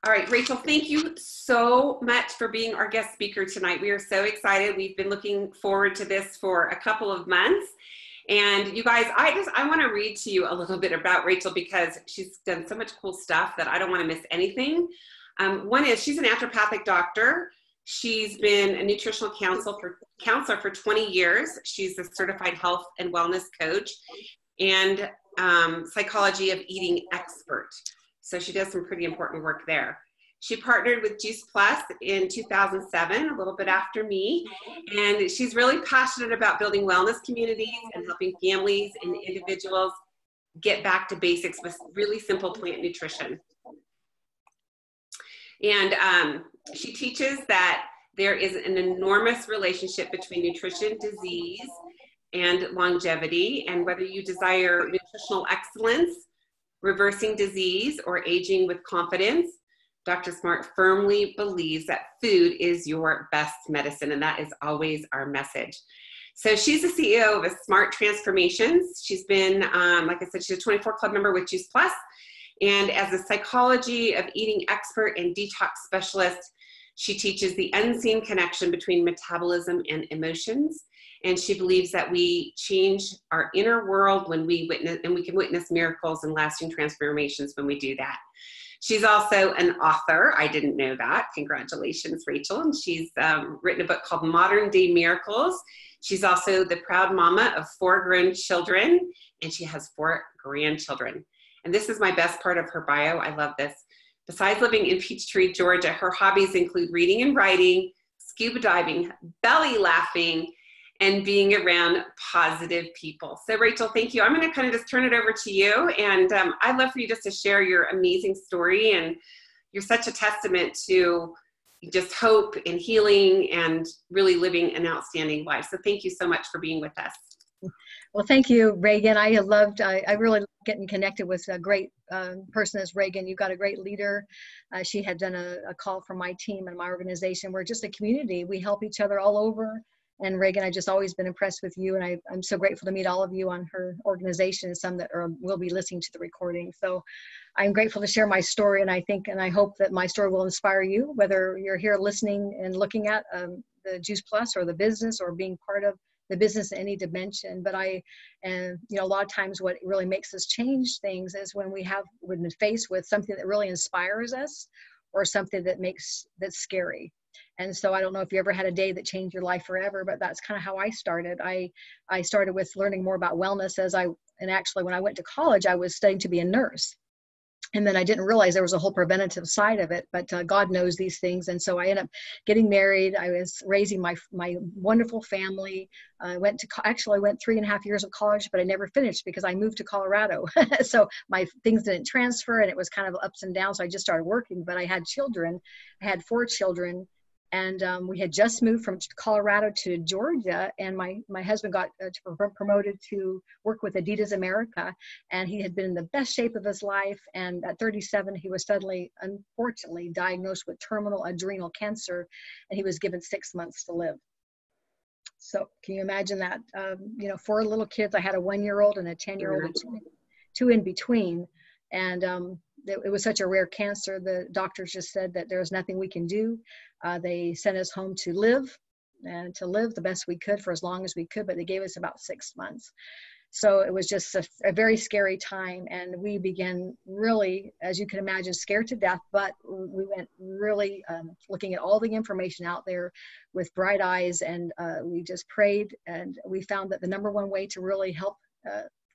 All right, Rachel, thank you so much for being our guest speaker tonight. We are so excited. We've been looking forward to this for a couple of months. And you guys, I want to read to you a little bit about Rachel because she's done so much cool stuff that I don't want to miss anything. One is she's a naturopathic doctor. She's been a nutritional counselor for 20 years. She's a certified health and wellness coach and psychology of eating expert. So she does some pretty important work there. She partnered with Juice Plus in 2007, a little bit after me, and she's really passionate about building wellness communities and helping families and individuals get back to basics with really simple plant nutrition. And she teaches that there is an enormous relationship between nutrition, disease, and longevity, and whether you desire nutritional excellence, reversing disease, or aging with confidence, Dr. Smartt firmly believes that food is your best medicine, and that is always our message. So she's the CEO of Smartt Transformations. She's been, like I said, she's a 24 Club member with Juice Plus, and as a psychology of eating expert and detox specialist, she teaches the unseen connection between metabolism and emotions. And she believes that we change our inner world when we witness, and we can witness miracles and lasting transformations when we do that. She's also an author. I didn't know that. Congratulations, Rachel. And she's written a book called Modern Day Miracles. She's also the proud mama of 4 grown children, and she has 4 grandchildren. And this is my best part of her bio. I love this. Besides living in Peachtree, Georgia, her hobbies include reading and writing, scuba diving, belly laughing, and being around positive people. So Rachel, thank you. I'm going to kind of just turn it over to you. And I'd love for you just to share your amazing story. And you're such a testament to just hope and healing and really living an outstanding life. So thank you so much for being with us. Well, thank you, Reagan. I really getting connected with a great person as Reagan. You've got a great leader. She had done a call from my team and my organization. We're just a community. We help each other all over. And Reagan, I've just always been impressed with you. And I'm so grateful to meet all of you on her organization, some that will be listening to the recording. So I'm grateful to share my story. And I think, and I hope that my story will inspire you, whether you're here listening and looking at the Juice Plus or the business or being part of the business in any dimension. But a lot of times what really makes us change things is when we've been faced with something that really inspires us or something that's scary. And so I don't know if you ever had a day that changed your life forever, but that's kind of how I started. I started with learning more about wellness and actually when I went to college, I was studying to be a nurse. And then I didn't realize there was a whole preventative side of it, but God knows these things. And so I ended up getting married. I was raising my wonderful family. I went 3.5 years of college, but I never finished because I moved to Colorado. So my things didn't transfer and it was kind of ups and downs. So I just started working, but I had children. I had 4 children. And we had just moved from Colorado to Georgia, and my husband got promoted to work with Adidas America, and he had been in the best shape of his life. And at 37, he was suddenly, unfortunately, diagnosed with terminal adrenal cancer, and he was given 6 months to live. So can you imagine that? 4 little kids. I had a 1-year-old and a 10-year-old, and 2 in between, and it was such a rare cancer. The doctors just said that there was nothing we can do. They sent us home to live the best we could for as long as we could, but they gave us about 6 months. So it was just a very scary time. And we began really, as you can imagine, scared to death, but we went really looking at all the information out there with bright eyes. And we just prayed, and we found that the number one way to really help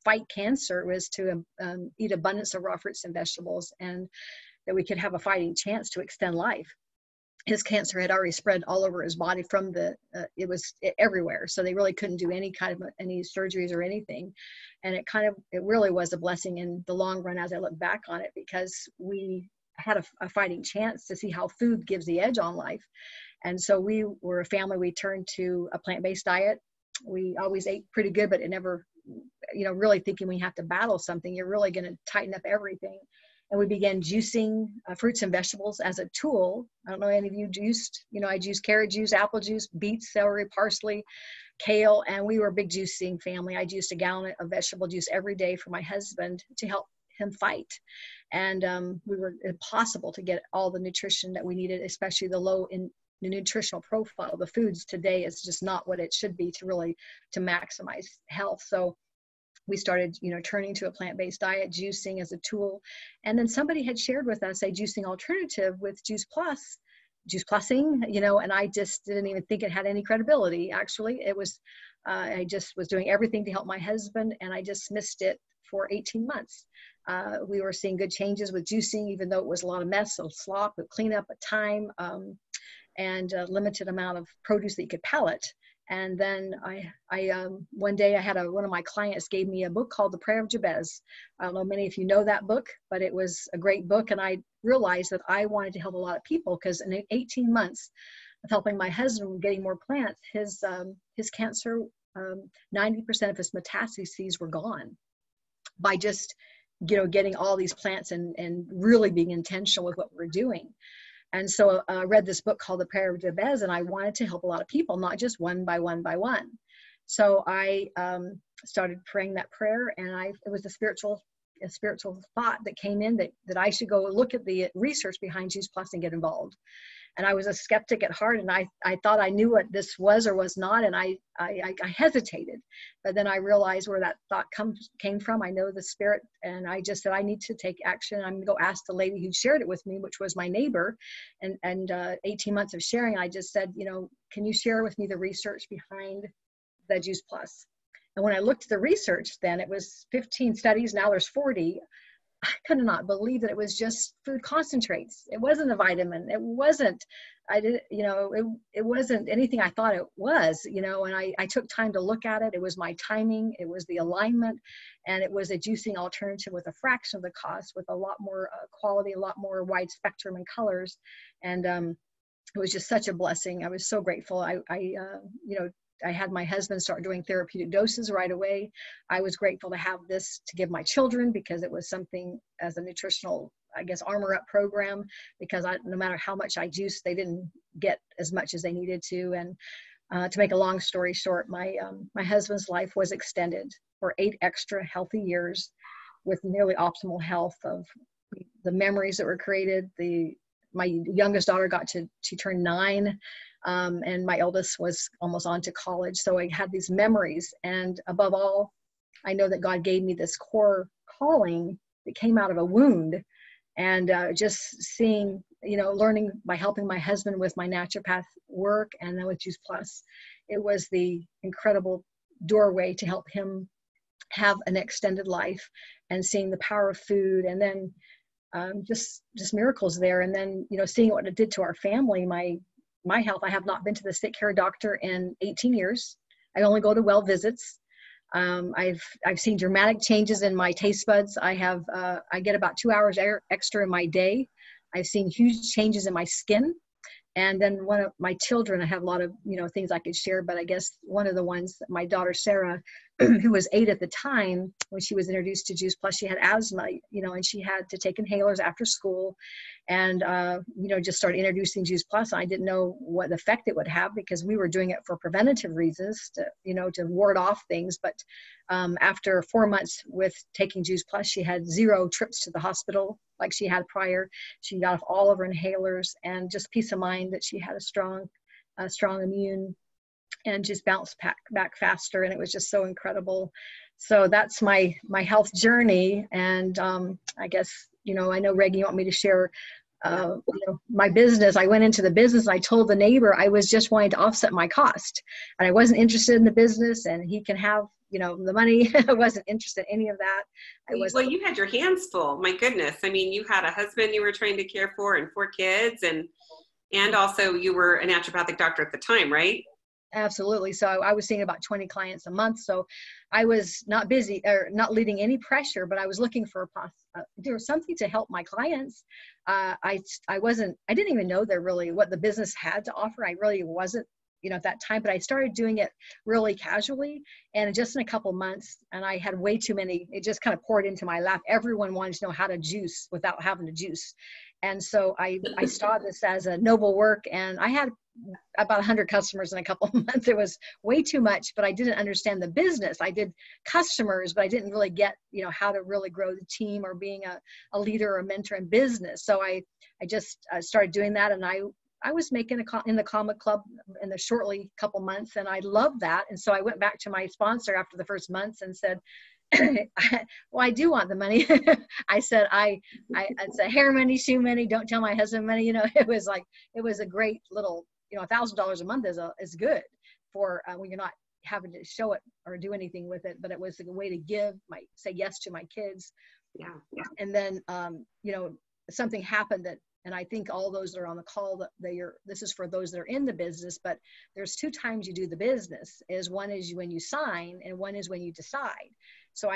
fight cancer was to eat abundance of raw fruits and vegetables, and that we could have a fighting chance to extend life. His cancer had already spread all over his body from it was everywhere. So they really couldn't do any surgeries or anything. And it really was a blessing in the long run as I look back on it, because we had a fighting chance to see how food gives the edge on life. And so we were a family, we turned to a plant-based diet. We always ate pretty good, but it never, really thinking we have to battle something, you're really going to tighten up everything. And we began juicing fruits and vegetables as a tool. I don't know any of you juiced. I juiced carrot juice, apple juice, beets, celery, parsley, kale, and we were a big juicing family. I juiced a gallon of vegetable juice every day for my husband to help him fight. And we were impossible to get all the nutrition that we needed, especially the low in the nutritional profile. The foods today is just not what it should be to maximize health. So we started, turning to a plant-based diet, juicing as a tool. And then somebody had shared with us a juicing alternative with Juice Plusing, and I just didn't even think it had any credibility. Actually, it was, I just was doing everything to help my husband, and I just missed it for 18 months. We were seeing good changes with juicing, even though it was a lot of mess, so slop, cleanup, time, and a limited amount of produce that you could pellet. And then one day I had one of my clients gave me a book called The Prayer of Jabez. I don't know many of you know that book, but it was a great book. And I realized that I wanted to help a lot of people, because in 18 months of helping my husband getting more plants, his cancer, 90% of his metastases were gone by just, getting all these plants and really being intentional with what we're doing. And so I read this book called The Prayer of Jabez, and I wanted to help a lot of people, not just one by one by one. So I started praying that prayer, and it was a spiritual thought that came in that I should go look at the research behind Juice Plus and get involved. And I was a skeptic at heart, and I thought I knew what this was or was not, and I hesitated. But then I realized where that thought came from. I know the spirit, and I just said, I need to take action. I'm going to go ask the lady who shared it with me, which was my neighbor, and 18 months of sharing, I just said, can you share with me the research behind the Juice Plus? And when I looked at the research, then it was 15 studies. Now there's 40. I could not believe that it was just food concentrates. It wasn't a vitamin. It wasn't, it wasn't anything I thought it was, and I took time to look at it. It was my timing. It was the alignment, and it was a juicing alternative with a fraction of the cost, with a lot more quality, a lot more wide spectrum and colors. And it was just such a blessing. I was so grateful. I had my husband start doing therapeutic doses right away. I was grateful to have this to give my children, because it was something as a nutritional, armor up program, because no matter how much I juiced, they didn't get as much as they needed to. And to make a long story short, my husband's life was extended for 8 extra healthy years with nearly optimal health. Of the memories that were created. My youngest daughter she turned 9. And my eldest was almost on to college. So I had these memories. And above all, I know that God gave me this core calling that came out of a wound. And just seeing, learning by helping my husband with my naturopath work, and then with Juice Plus, it was the incredible doorway to help him have an extended life, and seeing the power of food, and then just miracles there. And then, seeing what it did to our family, my health. I have not been to the sick care doctor in 18 years. I only go to well visits. I've seen dramatic changes in my taste buds. I get about 2 hours extra in my day. I've seen huge changes in my skin. And then one of my children, I have a lot of, things I could share, but I guess one of the ones, my daughter, Sarah, who was 8 at the time when she was introduced to Juice Plus, she had asthma, and she had to take inhalers after school, and, just started introducing Juice Plus. I didn't know what effect it would have, because we were doing it for preventative reasons to ward off things. But after 4 months with taking Juice Plus, she had 0 trips to the hospital like she had prior. She got off all of her inhalers, and just peace of mind that she had a strong immune, and just bounced back faster. And it was just so incredible. So that's my health journey. And I guess, I know, Reagan, you want me to share my business. I went into the business. I told the neighbor I was just wanting to offset my cost, and I wasn't interested in the business, and he can have, the money. I wasn't interested in any of that. Well, you had your hands full. My goodness. I mean, you had a husband you were trying to care for, and 4 kids, and also you were a naturopathic doctor at the time, right? Absolutely. So I was seeing about 20 clients a month. So I was not busy or not leading any pressure, but I was looking for there was something to help my clients. I didn't even know what the business had to offer. I really wasn't, at that time, but I started doing it really casually, and just in a couple months, and I had way too many, it just kind of poured into my lap. Everyone wanted to know how to juice without having to juice. And so I saw this as a noble work, and I had about 100 customers in a couple of months. It was way too much, but I didn't understand the business. I did customers, but I didn't really get, you know, how to really grow the team or being a leader or a mentor in business. So I just started doing that, and I was making in the comic club in the shortly couple months, and I loved that. And so I went back to my sponsor after the first months and said, well, I do want the money. I said, it's a hair money, shoe money. Don't tell my husband money. You know, it was a great little, you know, $1,000 a month is good for when you're not having to show it or do anything with it. But it was a way to say yes to my kids. Yeah. And then, you know, something happened and I think all those that are on the call, this is for those that are in the business, but there's 2 times you do the business. One is when you sign, and one is when you decide. So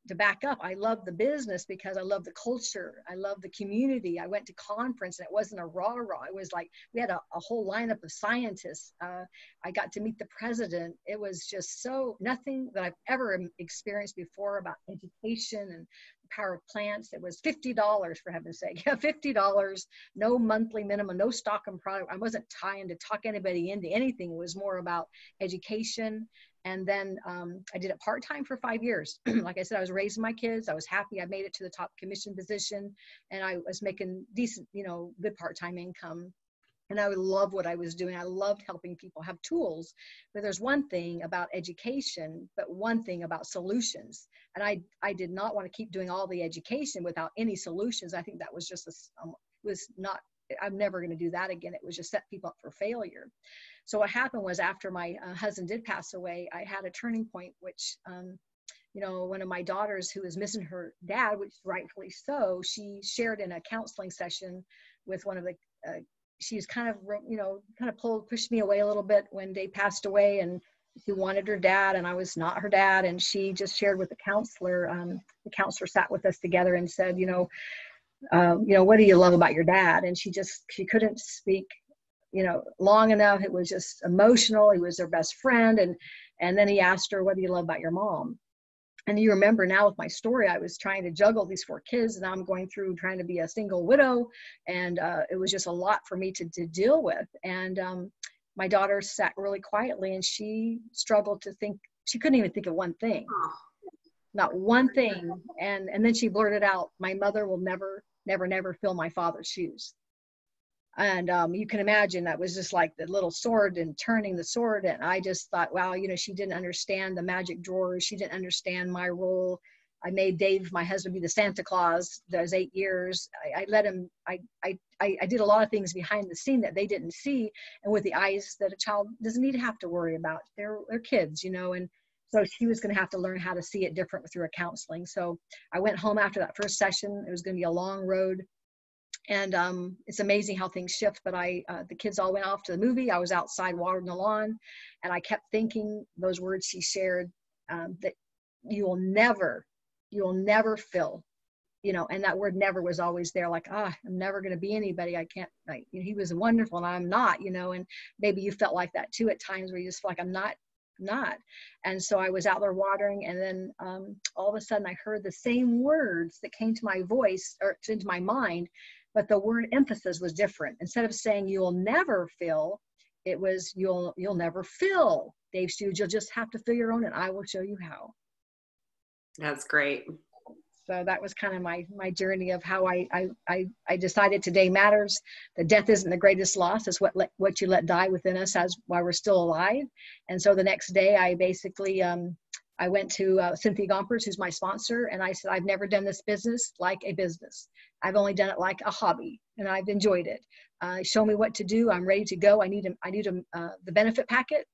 to back up, I love the business because I love the culture. I love the community. I went to conference, and it wasn't a rah-rah. It was like, we had a whole lineup of scientists. I got to meet the president. It was just nothing that I've ever experienced before about education and the power of plants. It was $50, for heaven's sake. $50, no monthly minimum, no stock and product. I wasn't trying to talk anybody into anything. It was more about education. And then I did it part-time for 5 years. Like I said, I was raising my kids. I was happy. I made it to the top commission position, and I was making decent, you know, good part-time income. And I would love what I was doing. I loved helping people have tools. But there's one thing about education, but one thing about solutions. And I did not want to keep doing all the education without any solutions. I think that was just I'm never going to do that again. It was just set people up for failure. So what happened was, after my husband did pass away, I had a turning point, which, you know, one of my daughters who was missing her dad, which rightfully so, she shared in a counseling session with one of the, she's kind of, you know, pushed me away a little bit when they passed away, and she wanted her dad, and I was not her dad. And she just shared with the counselor sat with us together and said, you know, what do you love about your dad? And she couldn't speak, you know, long enough. It was just emotional. He was their best friend. And then he asked her, what do you love about your mom? And you remember now with my story, I was trying to juggle these 4 kids, and now I'm going through trying to be a single widow. And it was just a lot for me to deal with. And my daughter sat really quietly, and she struggled to think. She couldn't even think of one thing. Not one thing. And then she blurted out, my mother will never fill my father's shoes. And you can imagine that was just like the little sword and turning the sword. And I just thought, wow, you know, she didn't understand the magic drawers. She didn't understand my role. I made Dave, my husband, be the Santa Claus those 8 years. I let him, I did a lot of things behind the scene that they didn't see, and with the eyes that a child doesn't need to have to worry about. They're kids, you know, and so she was going to have to learn how to see it different through a counseling. So I went home after that first session. It was going to be a long road. And it's amazing how things shift. But the kids all went off to the movie. I was outside watering the lawn, and I kept thinking those words she shared, that you will never fill, you know, and that word never was always there. Like, I'm never going to be anybody. I can't, you know, he was wonderful and I'm not, you know, and maybe you felt like that too at times, where you just feel like I'm not. And so I was out there watering, and then all of a sudden I heard the same words that came to my voice or into my mind, but the word emphasis was different. Instead of saying you'll never fill, it was you'll never fill Dave's shoes. You'll just have to fill your own, and I will show you how. That's great. So that was kind of my journey of how I decided today matters. The death isn't the greatest loss. It's what you let die within us as while we're still alive. And so the next day I basically, I went to Cynthia Gompers, who's my sponsor, and I said, I've never done this business like a business. I've only done it like a hobby, and I've enjoyed it. Show me what to do. I'm ready to go. I need the benefit packet.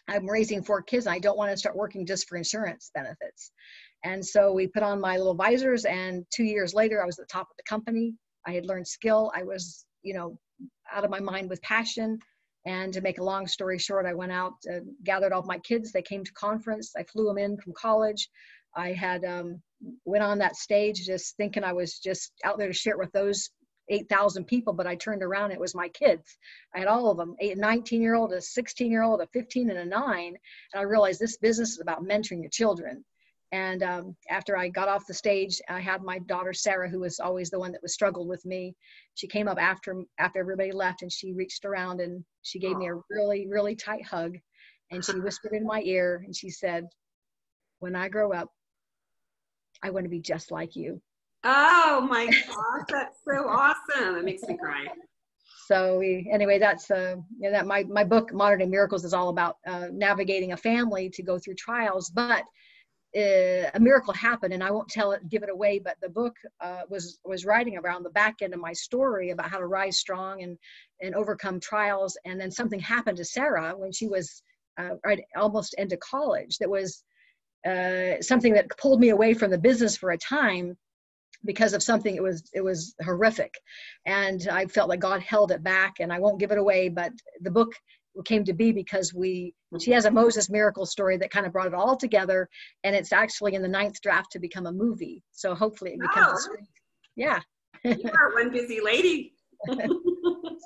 I'm raising 4 kids, and I don't want to start working just for insurance benefits. And so we put on my little visors, and 2 years later, I was at the top of the company. I had learned skill. I was, you know, out of my mind with passion. And to make a long story short, I went out, gathered all my kids. They came to conference. I flew them in from college. I had went on that stage just thinking I was just out there to share it with those 8,000 people, but I turned around, it was my kids. I had all of them, a 19-year-old, a 16-year-old, a 15, and a 9. And I realized this business is about mentoring your children. And after I got off the stage, I had my daughter, Sarah, who was always the one that was struggled with me. She came up after everybody left, and she reached around and she gave me a really, really tight hug. And she whispered in my ear and she said, when I grow up, I want to be just like you. Oh my gosh, that's so awesome. It makes me cry. So anyway, that's that my book, Modern Day Miracles, is all about navigating a family to go through trials, but a miracle happened, and I won't give it away, but the book was writing around the back end of my story about how to rise strong and overcome trials. And then something happened to Sarah when she was right almost into college. That was something that pulled me away from the business for a time because of something. It was horrific, and I felt like God held it back, and I won't give it away, but the book came to be because she has a Moses miracle story that kind of brought it all together, and it's actually in the 9th draft to become a movie. So hopefully it becomes a screen. Yeah. You are one busy lady.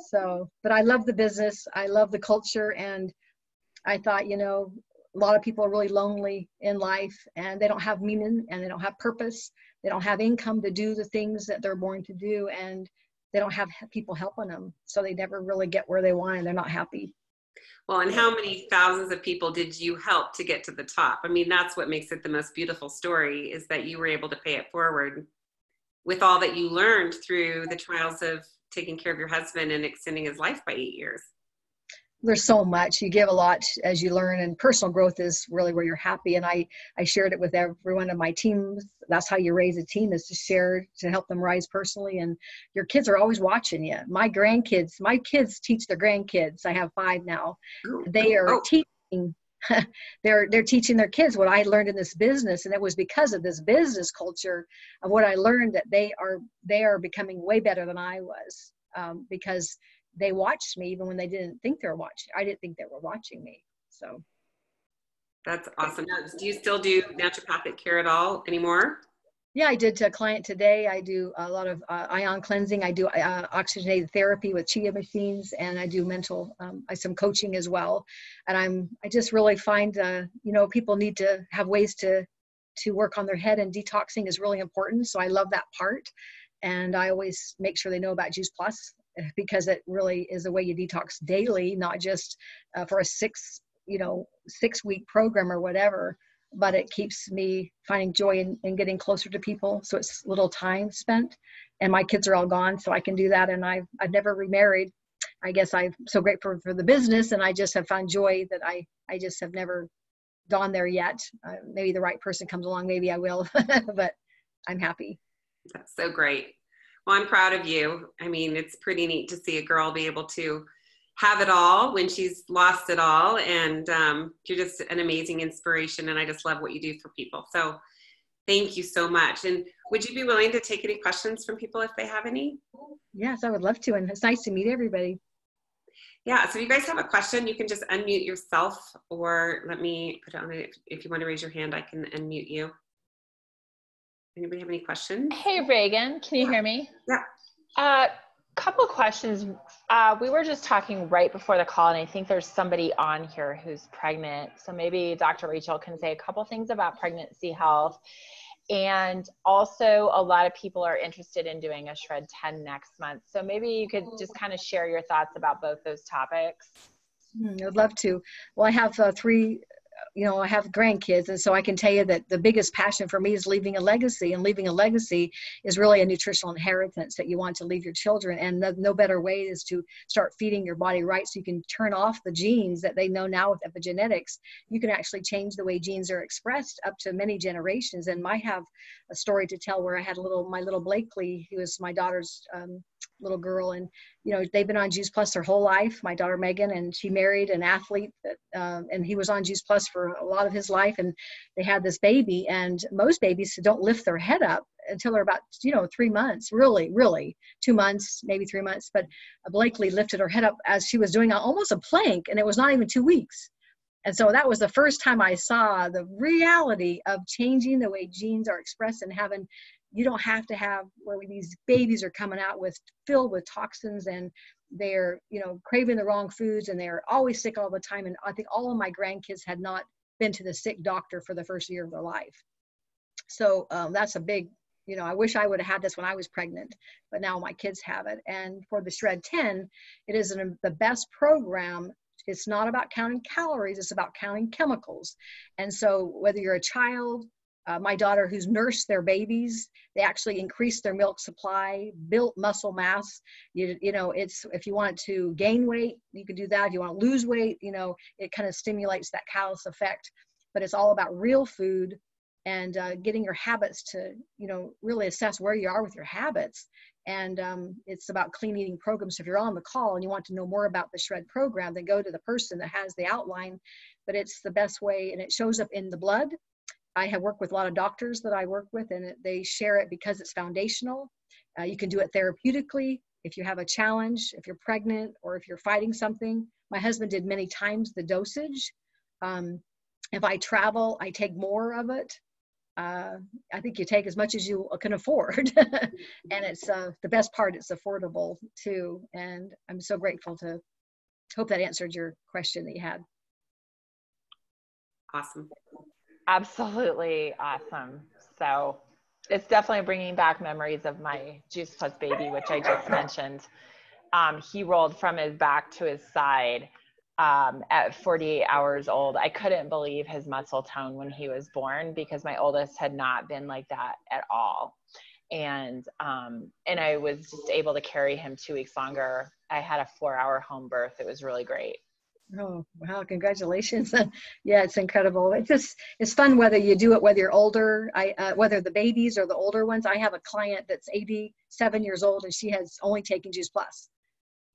So, but I love the business. I love the culture. And I thought, a lot of people are really lonely in life, and they don't have meaning, and they don't have purpose. They don't have income to do the things that they're born to do, and they don't have people helping them. So they never really get where they want, and they're not happy. Well, and how many thousands of people did you help to get to the top? I mean, that's what makes it the most beautiful story, is that you were able to pay it forward with all that you learned through the trials of taking care of your husband and extending his life by 8 years. There's so much. You give a lot as you learn, and personal growth is really where you're happy. And I shared it with every one of my teams. That's how you raise a team, is to share, to help them rise personally. And your kids are always watching you. My kids teach their grandkids. I have 5 now. They are teaching. They're teaching their kids what I learned in this business, and it was because of this business culture of what I learned that they are becoming way better than I was, because they watched me even when they didn't think they were watching. I didn't think they were watching me. So that's awesome. Now, do you still do naturopathic care at all anymore? Yeah, I did to a client today. I do a lot of ion cleansing. I do oxygenated therapy with chia machines, and I do some coaching as well. And I just really find, people need to have ways to work on their head, and detoxing is really important. So I love that part. And I always make sure they know about Juice Plus, because it really is a way you detox daily, not just for a 6-week program or whatever, but it keeps me finding joy in getting closer to people. So it's little time spent, and my kids are all gone, so I can do that. And I've never remarried. I guess I'm so grateful for the business, and I just have found joy that I just have never gone there yet. Maybe the right person comes along, maybe I will, but I'm happy. That's so great. Well, I'm proud of you. I mean, it's pretty neat to see a girl be able to have it all when she's lost it all. And you're just an amazing inspiration. And I just love what you do for people. So thank you so much. And would you be willing to take any questions from people if they have any? Yes, I would love to. And it's nice to meet everybody. Yeah. So if you guys have a question, you can just unmute yourself, or let me put it on it. If you want to raise your hand, I can unmute you. Anybody have any questions? Hey, Reagan, can you hear me? Yeah. Couple of questions. We were just talking right before the call, and I think there's somebody on here who's pregnant. So maybe Dr. Rachel can say a couple things about pregnancy health. And also, a lot of people are interested in doing a Shred 10 next month. So maybe you could just kind of share your thoughts about both those topics. I'd love to. Well, I have 3 I have grandkids, and so I can tell you that the biggest passion for me is leaving a legacy, and leaving a legacy is really a nutritional inheritance that you want to leave your children. And no better way is to start feeding your body right, so you can turn off the genes that they know now with epigenetics. You can actually change the way genes are expressed up to many generations. And I have a story to tell where I had my little Blakely, who was my daughter's little girl, and they've been on Juice Plus their whole life. My daughter Megan, and she married an athlete and he was on Juice Plus for a lot of his life, and they had this baby. And most babies don't lift their head up until they're about 3 months, really 2 months, maybe 3 months. But Blakely lifted her head up as she was doing almost a plank, and it was not even 2 weeks. And so that was the first time I saw the reality of changing the way genes are expressed, and you don't have to have where these babies are coming out filled with toxins, and they're, craving the wrong foods, and they're always sick all the time. And I think all of my grandkids had not been to the sick doctor for the first year of their life. So that's a big, I wish I would have had this when I was pregnant, but now my kids have it. And for the Shred 10, it is the best program. It's not about counting calories, it's about counting chemicals. And so whether you're a child, my daughter who's nursed their babies, they actually increased their milk supply, built muscle mass. It's, if you want to gain weight, you can do that. If you want to lose weight, it kind of stimulates that callus effect. But it's all about real food and getting your habits to, really assess where you are with your habits. And it's about clean eating programs. So if you're on the call and you want to know more about the Shred program, then go to the person that has the outline. But it's the best way, and it shows up in the blood. I have worked with a lot of doctors that I work with, and they share it because it's foundational. You can do it therapeutically if you have a challenge, if you're pregnant, or if you're fighting something. My husband did many times the dosage. If I travel, I take more of it. I think you take as much as you can afford. And it's the best part, it's affordable too. And I'm so grateful to hope that answered your question that you had. Awesome. Absolutely awesome. So it's definitely bringing back memories of my Juice Plus baby, which I just mentioned. He rolled from his back to his side at 48 hours old. I couldn't believe his muscle tone when he was born, because my oldest had not been like that at all. And I was just able to carry him 2 weeks longer. I had a 4-hour home birth. It was really great. Oh, wow. Congratulations. Yeah, it's incredible. It's fun whether you do it, whether you're older, whether the babies or the older ones. I have a client that's 87 years old and she has only taken Juice Plus.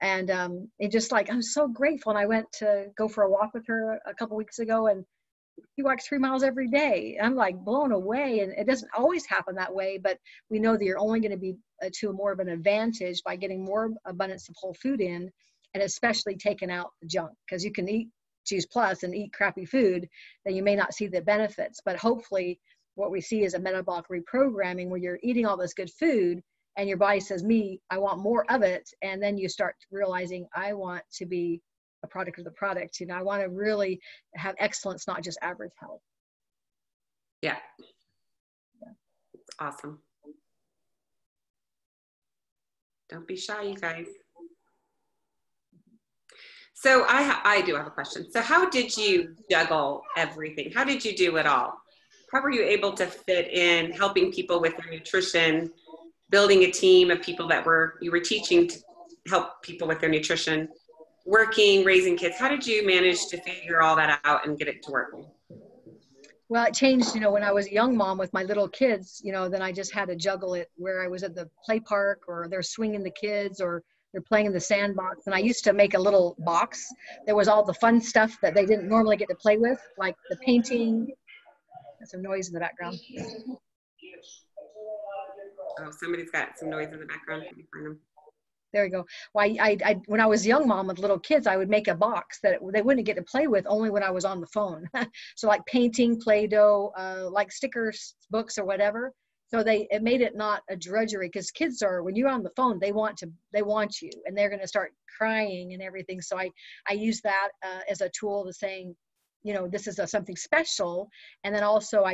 And it just I'm so grateful. And I went to go for a walk with her a couple weeks ago, and she walks 3 miles every day. I'm blown away. And it doesn't always happen that way, but we know that you're only going to be to more of an advantage by getting more abundance of whole food in, and especially taking out the junk, because you can eat Juice Plus and eat crappy food, then you may not see the benefits. But hopefully what we see is a metabolic reprogramming where you're eating all this good food and your body says, I want more of it. And then you start realizing, I want to be a product of the product. I want to really have excellence, not just average health. Yeah. It's awesome. Don't be shy, you guys. So I do have a question. So how did you juggle everything? How did you do it all? How were you able to fit in helping people with their nutrition, building a team of people that you were teaching to help people with their nutrition, working, raising kids? How did you manage to figure all that out and get it to work? Well, it changed, when I was a young mom with my little kids, then I just had to juggle it where I was at the play park, or they're swinging the kids, or they're playing in the sandbox. And I used to make a little box. There was all the fun stuff that they didn't normally get to play with, like the painting. There's some noise in the background. Oh, somebody's got some noise in the background. There you go. Well, I when I was a young mom with little kids, I would make a box that they wouldn't get to play with only when I was on the phone. So like painting, Play-Doh, like stickers, books, or whatever. So it made it not a drudgery, because kids when you're on the phone, they want you, and they're going to start crying and everything. So I use that as a tool to saying, this is something special. And then also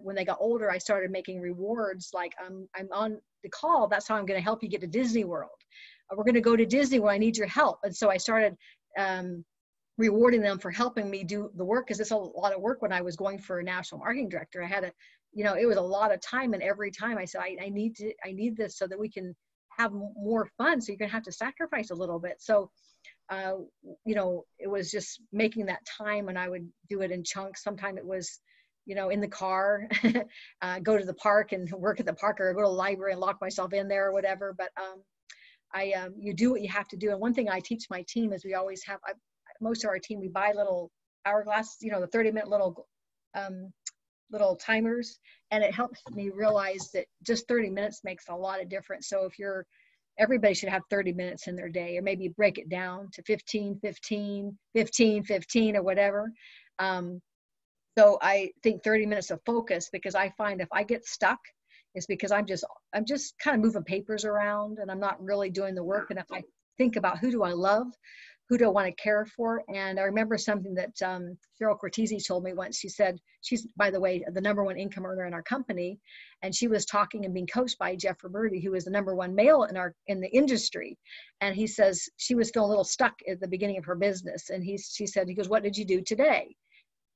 when they got older, I started making rewards. Like I'm on the call. That's how I'm going to help you get to Disney World. We're going to go to Disney World. I need your help. And so I started rewarding them for helping me do the work, because it's a lot of work when I was going for a national marketing director. I had it was a lot of time, and every time I said, I need this so that we can have more fun. So you're going to have to sacrifice a little bit. So, it was just making that time, and I would do it in chunks. Sometimes it was, in the car, go to the park and work at the park, or go to the library and lock myself in there or whatever. But you do what you have to do. And one thing I teach my team is we always have, most of our team, we buy little hourglass, the 30-minute little timers, and it helps me realize that just 30 minutes makes a lot of difference. So everybody should have 30 minutes in their day, or maybe break it down to 15, 15, 15, 15, or whatever. So I think 30 minutes of focus, because I find if I get stuck, it's because I'm just kind of moving papers around and I'm not really doing the work. And if I think about who do I love, who do I want to care for? And I remember something that Cheryl Cortese told me once. She said, she's, by the way, the #1 income earner in our company. And she was talking and being coached by Jeff Roberti, who was the #1 male in the industry. And he says, she was feeling a little stuck at the beginning of her business. And she said, he goes, what did you do today?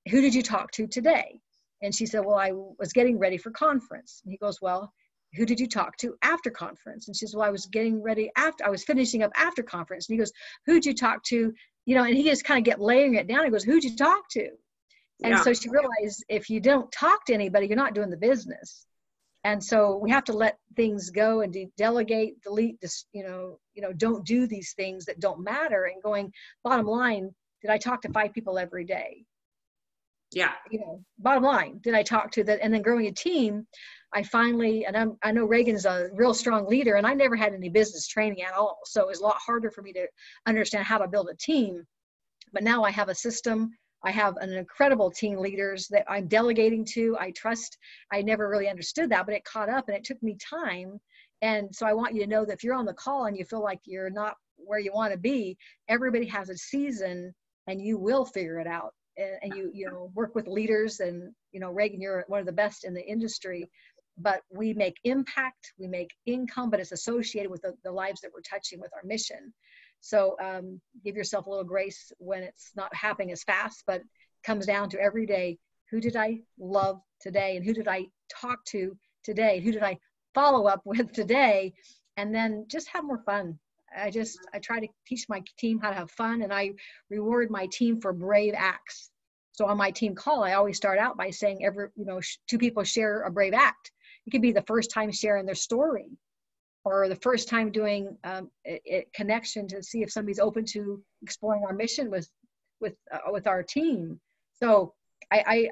Who did you talk to today? And she said, well, I was getting ready for conference. And he goes, well, who did you talk to after conference? And she says, well, I was getting ready after, I was finishing up after conference. And he goes, who'd you talk to? You know, and he just kind of kept layering it down. He goes, who'd you talk to? And so she realized if you don't talk to anybody, you're not doing the business. And so we have to let things go and delegate, delete this, don't do these things that don't matter. And going, bottom line, did I talk to 5 people every day? Yeah. Bottom line, did I talk to that? And then growing a team, I finally, and I know Reagan's a real strong leader, and I never had any business training at all. So it was a lot harder for me to understand how to build a team. But now I have a system. I have an incredible team leaders that I'm delegating to. I trust. I never really understood that, but it caught up and it took me time. And so I want you to know that if you're on the call and you feel like you're not where you want to be, everybody has a season and you will figure it out. And you work with leaders, and Reagan, you're one of the best in the industry. But we make impact, we make income, but it's associated with the lives that we're touching with our mission. So give yourself a little grace when it's not happening as fast, but it comes down to every day, who did I love today? And who did I talk to today? Who did I follow up with today? And then just have more fun. I try to teach my team how to have fun, and I reward my team for brave acts. So on my team call, I always start out by saying 2 people share a brave act. It could be the first time sharing their story, or the first time doing a connection to see if somebody's open to exploring our mission with our team. So I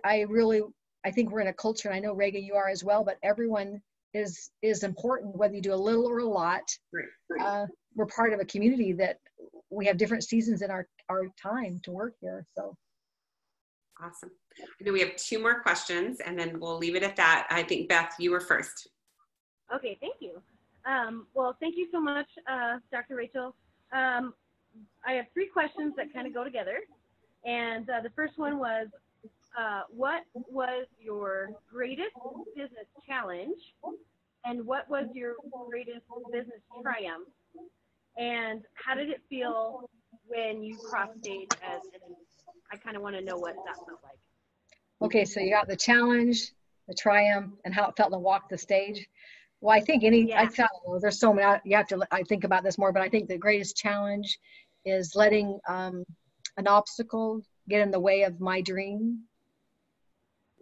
think we're in a culture, and I know Reagan, you are as well, but everyone is important, whether you do a little or a lot. Right. We're part of a community that we have different seasons in our time to work here. So. Awesome. I know we have 2 more questions, and then we'll leave it at that. I think, Beth, you were first. Okay, thank you. Well, thank you so much, Dr. Rachel. I have 3 questions that kind of go together. And the first one was, what was your greatest business challenge? And what was your greatest business triumph? And how did it feel when you crossed stage I kind of want to know what that felt like. Okay, so you got the challenge, the triumph, and how it felt to walk the stage. Well, I think there's so many, I think about this more, but I think the greatest challenge is letting an obstacle get in the way of my dream.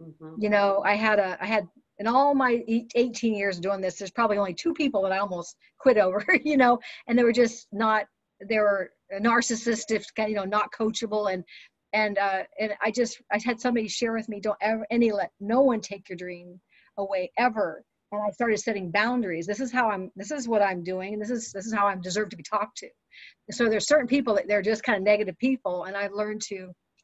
Mm-hmm. I had in all my 18 years doing this, there's probably only 2 people that I almost quit over, and they were just they were narcissistic, not coachable. And I had somebody share with me, don't ever let no one take your dream away ever. And I started setting boundaries. This is what I'm doing. And this is how I deserve to be talked to. So there's certain people that they're just kind of negative people. And I've learned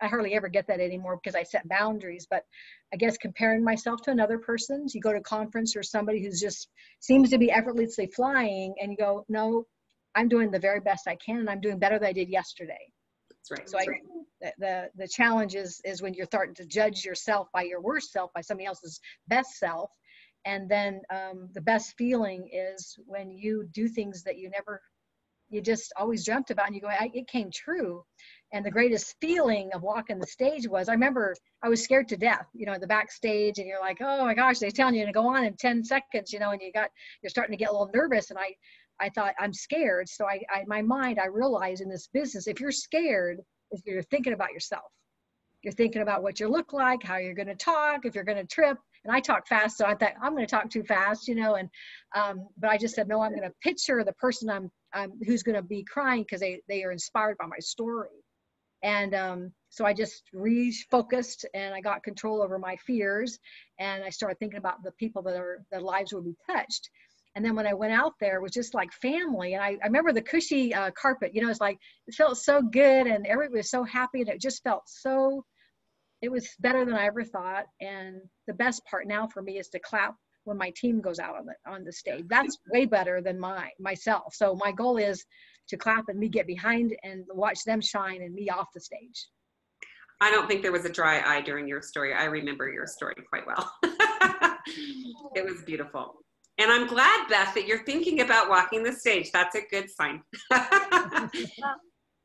I hardly ever get that anymore because I set boundaries. But I guess comparing myself to another person, you go to a conference or somebody who's just seems to be effortlessly flying, and you go, no, I'm doing the very best I can, and I'm doing better than I did yesterday. That's right. So the challenge is when you're starting to judge yourself by your worst self, by somebody else's best self. And then the best feeling is when you do things that you just always dreamt about, and you go, it came true. And the greatest feeling of walking the stage was, I remember I was scared to death, the backstage, and you're like, oh my gosh, they're telling you to go on in 10 seconds, and you're starting to get a little nervous. And I thought, I'm scared. So my mind, I realized in this business, if you're scared, if you're thinking about yourself, you're thinking about what you look like, how you're going to talk, if you're going to trip. And I talk fast, so I thought I'm going to talk too fast, but I just said, no, I'm going to picture the person who's going to be crying because they are inspired by my story. And so I just refocused, and I got control over my fears, and I started thinking about the people their lives would be touched. And then when I went out there, it was just like family. And I remember the cushy carpet, it's like, it felt so good, and everybody was so happy, and it just felt it was better than I ever thought. And the best part now for me is to clap when my team goes out on the stage. That's way better than myself. So my goal is to clap and me get behind and watch them shine and me off the stage. I don't think there was a dry eye during your story. I remember your story quite well. It was beautiful. And I'm glad, Beth, that you're thinking about walking the stage. That's a good sign.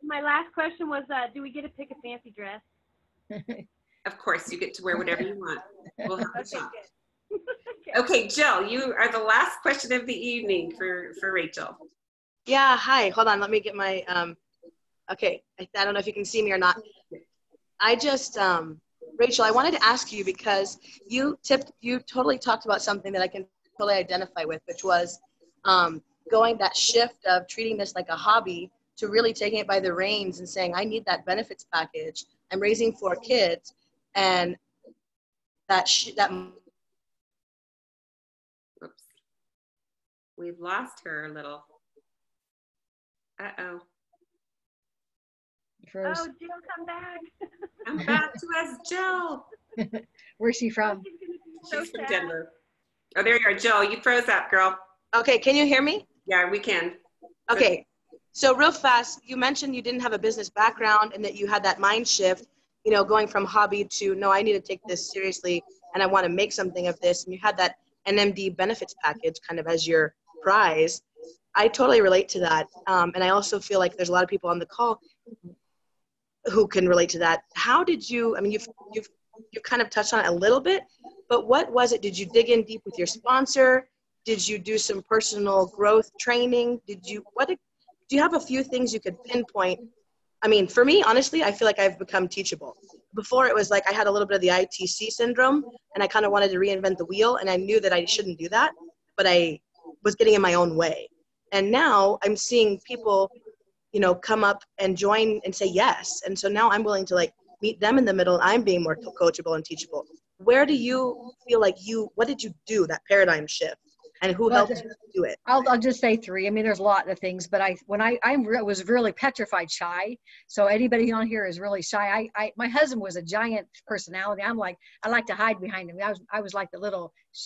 My last question was, do we get to pick a fancy dress? Of course, you get to wear whatever you want. We'll have Okay, shop. good. Okay, Jill, you are the last question of the evening for Rachel. Yeah, hi. Hold on. Let me get my, okay. I don't know if you can see me or not. I just, Rachel, I wanted to ask you because you totally talked about something that I can totally identify with, which was going that shift of treating this like a hobby to really taking it by the reins and saying, I need that benefits package. I'm raising 4 kids, and that Oops. We've lost her a little. Uh-oh. Oh, Jill, come back. Come back to us, Jill. Where's she from? She's from Denver. Oh, there you are, Jill. You froze up, girl. Okay, can you hear me? Yeah, we can. Okay, so real fast, you mentioned you didn't have a business background and that you had that mind shift, you know, going from hobby to, no, I need to take this seriously and I want to make something of this. And you had that NMD benefits package kind of as your prize. I totally relate to that. And I also feel like there's a lot of people on the call who can relate to that. How did you, I mean, you've kind of touched on it a little bit, but what was it? Did you dig in deep with your sponsor? Did you do some personal growth training? Do you have a few things you could pinpoint? I mean, for me, honestly, I feel like I've become teachable. Before it was like I had a little bit of the ITC syndrome and I kind of wanted to reinvent the wheel, and I knew that I shouldn't do that, but I was getting in my own way. And now I'm seeing people, you know, come up and join and say yes. And so now I'm willing to like meet them in the middle. I'm being more coachable and teachable. Where do you feel like what did you do, that paradigm shift? And who helped you do it? I'll just say 3. I mean, there's a lot of things, but I was really petrified shy. So anybody on here is really shy. My husband was a giant personality. I like to hide behind him. I was like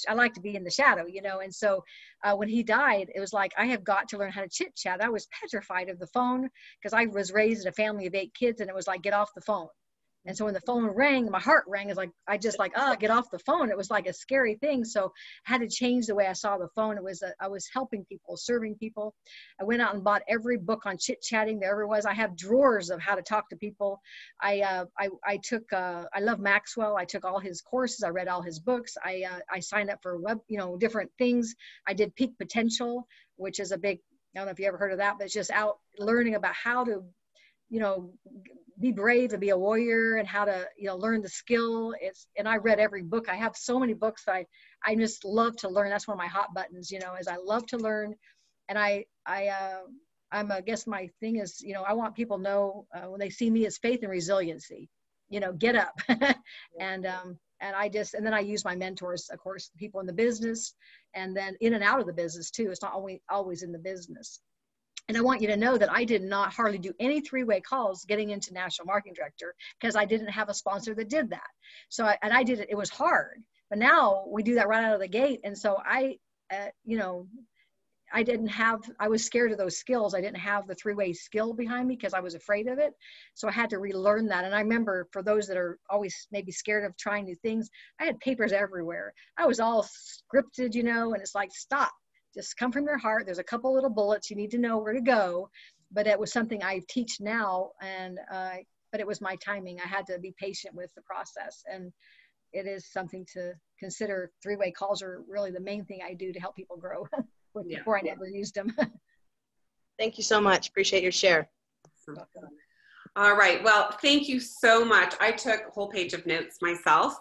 I like to be in the shadow, you know. And so when he died, it was like, I have got to learn how to chit chat. I was petrified of the phone because I was raised in a family of 8 kids, and it was like, get off the phone. And so when the phone rang, my heart rang. It's like, I just like, get off the phone. It was like a scary thing. So I had to change the way I saw the phone. I was helping people, serving people. I went out and bought every book on chit-chatting there ever was. I have drawers of how to talk to people. I love Maxwell. I took all his courses. I read all his books. I signed up for different things. I did Peak Potential, which is a big, I don't know if you ever heard of that, but it's just out learning about how to, be brave and be a warrior, and how to, learn the skill. And I read every book. I have so many books. I just love to learn. That's one of my hot buttons, is I love to learn. And I guess my thing is, I want people to know when they see me, it's faith and resiliency, get up. And then I use my mentors, of course, people in the business, and then in and out of the business too. It's not always in the business. And I want you to know that I did not hardly do any 3-way calls getting into National Marketing Director, because I didn't have a sponsor that did that. So, I did it. It was hard, but now we do that right out of the gate. And so I was scared of those skills. I didn't have the 3-way skill behind me because I was afraid of it. So I had to relearn that. And I remember, for those that are always maybe scared of trying new things, I had papers everywhere. I was all scripted, and it's like, stop. Just come from your heart. There's a couple little bullets. You need to know where to go. But it was something I teach now. But it was my timing. I had to be patient with the process. And it is something to consider. 3-way calls are really the main thing I do to help people grow. Before I never used them. Thank you so much. Appreciate your share. All right. Well, thank you so much. I took a whole page of notes myself.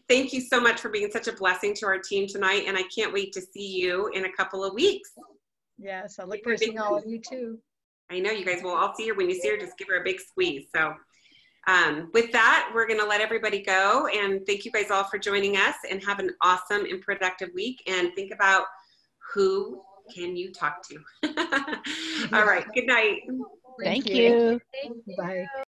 Thank you so much for being such a blessing to our team tonight. And I can't wait to see you in a couple of weeks. Yes, I look forward to seeing all of you too. I know you guys will all see her. When you see her, just give her a big squeeze. So with that, we're going to let everybody go. And thank you guys all for joining us, and have an awesome and productive week. And think about, who can you talk to? All right. Good night. Thank you. Bye.